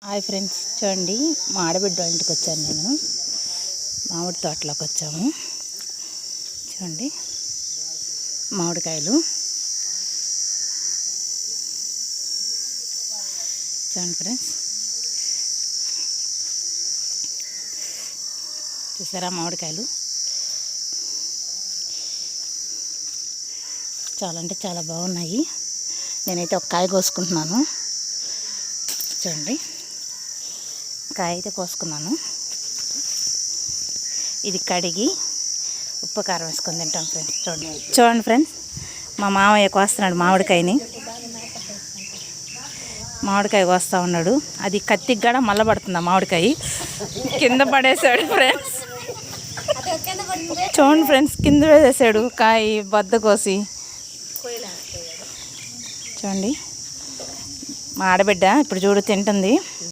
Hi friends, చూడండి మా ఆడబిడ్డ ఇంటికి వచ్చాను. నేను మామిడి తోటలోకి వచ్చాము. చూడండి మామిడికాయలు చూడండి ఫ్రెండ్స్, చూసారా మామిడికాయలు చాలా అంటే చాలా బాగున్నాయి. నేనైతే ఒక కాయ కోసుకుంటున్నాను. చూడండి కాయ అయితే కోసుకున్నాను. ఇది కడిగి ఉప్పు కారం వేసుకొని తింటాం ఫ్రెండ్స్. చూడండి ఫ్రెండ్స్, మా మామయ్య కోస్తున్నాడు మామిడికాయని. మామిడికాయ కోస్తూ ఉన్నాడు. అది కత్తికి కూడా మల్లబడుతుంది. ఆ మామిడికాయ కింద పడేసాడు ఫ్రెండ్స్. చూడండి ఫ్రెండ్స్, కింద వేసేసాడు కాయ బద్ద కోసి. చూడండి మా ఆడబిడ్డ ఇప్పుడు చూడు తింటుంది.